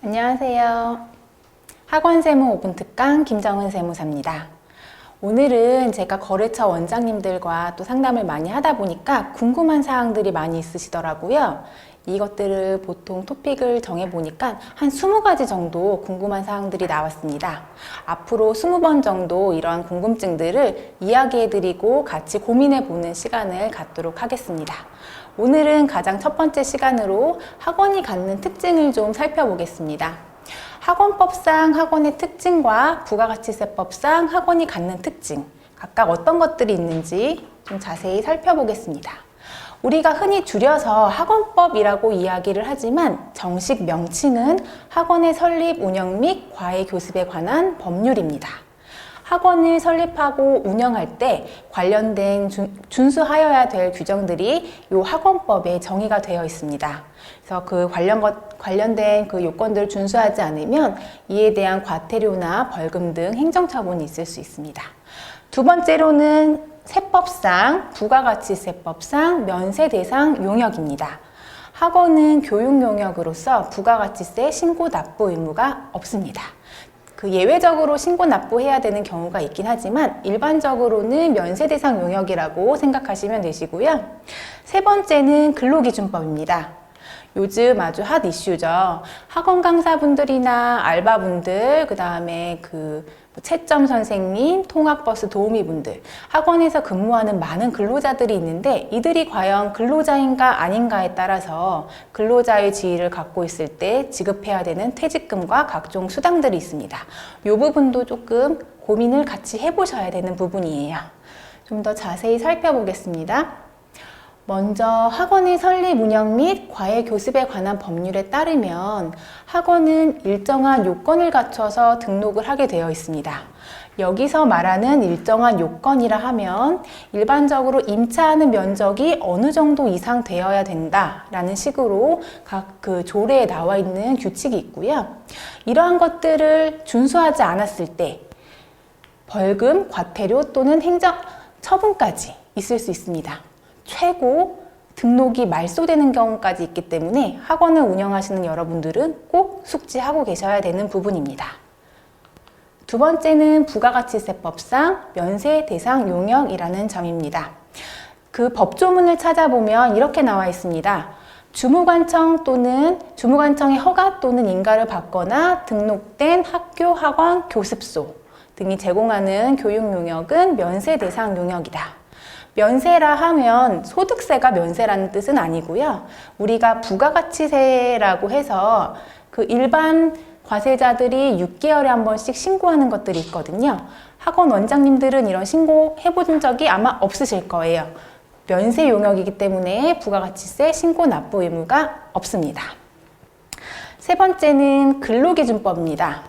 안녕하세요. 학원세무 5분 특강 김정은 세무사입니다. 오늘은 제가 거래처 원장님들과 또 상담을 많이 하다 보니까 궁금한 사항들이 많이 있으시더라고요. 이것들을 보통 토픽을 정해보니까 한 20가지 정도 궁금한 사항들이 나왔습니다. 앞으로 20번 정도 이러한 궁금증들을 이야기해드리고 같이 고민해보는 시간을 갖도록 하겠습니다. 오늘은 가장 첫 번째 시간으로 학원이 갖는 특징을 좀 살펴보겠습니다. 학원법상 학원의 특징과 부가가치세법상 학원이 갖는 특징, 각각 어떤 것들이 있는지 좀 자세히 살펴보겠습니다. 우리가 흔히 줄여서 학원법이라고 이야기를 하지만 정식 명칭은 학원의 설립, 운영 및 과외 교습에 관한 법률입니다. 학원을 설립하고 운영할 때 관련된 준수하여야 될 규정들이 이 학원법에 정의가 되어 있습니다. 그래서 그 관련된 그 요건들을 준수하지 않으면 이에 대한 과태료나 벌금 등 행정처분이 있을 수 있습니다. 두 번째로는 세법상, 부가가치세법상 면세 대상 용역입니다. 학원은 교육 용역으로서 부가가치세 신고 납부 의무가 없습니다. 그 예외적으로 신고 납부해야 되는 경우가 있긴 하지만 일반적으로는 면세 대상 용역이라고 생각하시면 되시고요. 세 번째는 근로기준법입니다. 요즘 아주 핫 이슈죠. 학원 강사분들이나 알바분들, 그 다음에 채점 선생님, 통학버스 도우미분들, 학원에서 근무하는 많은 근로자들이 있는데 이들이 과연 근로자인가 아닌가에 따라서 근로자의 지위를 갖고 있을 때 지급해야 되는 퇴직금과 각종 수당들이 있습니다. 이 부분도 조금 고민을 같이 해보셔야 되는 부분이에요. 좀 더 자세히 살펴보겠습니다. 먼저 학원의 설립, 운영 및 과외 교습에 관한 법률에 따르면 학원은 일정한 요건을 갖춰서 등록을 하게 되어 있습니다. 여기서 말하는 일정한 요건이라 하면 일반적으로 임차하는 면적이 어느 정도 이상 되어야 된다라는 식으로 각 그 조례에 나와 있는 규칙이 있고요. 이러한 것들을 준수하지 않았을 때 벌금, 과태료 또는 행정 처분까지 있을 수 있습니다. 최고 등록이 말소되는 경우까지 있기 때문에 학원을 운영하시는 여러분들은 꼭 숙지하고 계셔야 되는 부분입니다. 두 번째는 부가가치세법상 면세 대상 용역이라는 점입니다. 그 법조문을 찾아보면 이렇게 나와 있습니다. 주무관청의 허가 또는 인가를 받거나 등록된 학교, 학원, 교습소 등이 제공하는 교육 용역은 면세 대상 용역이다. 면세라 하면 소득세가 면세라는 뜻은 아니고요. 우리가 부가가치세라고 해서 그 일반 과세자들이 6개월에 한 번씩 신고하는 것들이 있거든요. 학원 원장님들은 이런 신고 해본 적이 아마 없으실 거예요. 면세 용역이기 때문에 부가가치세 신고 납부 의무가 없습니다. 세 번째는 근로기준법입니다.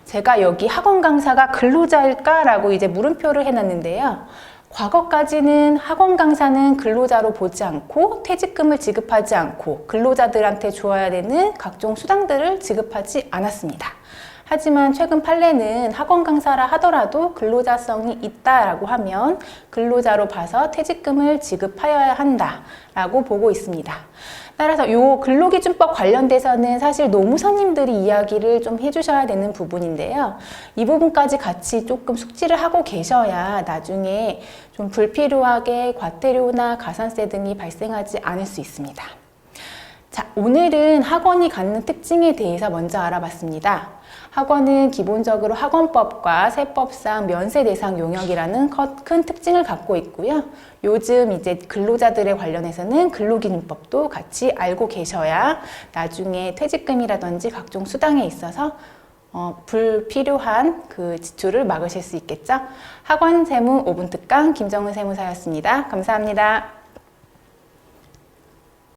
제가 여기 학원 강사가 근로자일까라고 이제 물음표를 해놨는데요. 과거까지는 학원 강사는 근로자로 보지 않고 퇴직금을 지급하지 않고 근로자들한테 주어야 되는 각종 수당들을 지급하지 않았습니다. 하지만 최근 판례는 학원 강사라 하더라도 근로자성이 있다라고 하면 근로자로 봐서 퇴직금을 지급하여야 한다라고 보고 있습니다. 따라서 이 근로기준법 관련돼서는 사실 노무사님들이 이야기를 좀 해주셔야 되는 부분인데요. 이 부분까지 같이 조금 숙지를 하고 계셔야 나중에 좀 불필요하게 과태료나 가산세 등이 발생하지 않을 수 있습니다. 자, 오늘은 학원이 갖는 특징에 대해서 먼저 알아봤습니다. 학원은 기본적으로 학원법과 세법상 면세 대상 용역이라는 큰 특징을 갖고 있고요. 요즘 이제 근로자들에 관련해서는 근로기준법도 같이 알고 계셔야 나중에 퇴직금이라든지 각종 수당에 있어서 불필요한 그 지출을 막으실 수 있겠죠. 학원 세무 5분 특강 김정은 세무사였습니다. 감사합니다.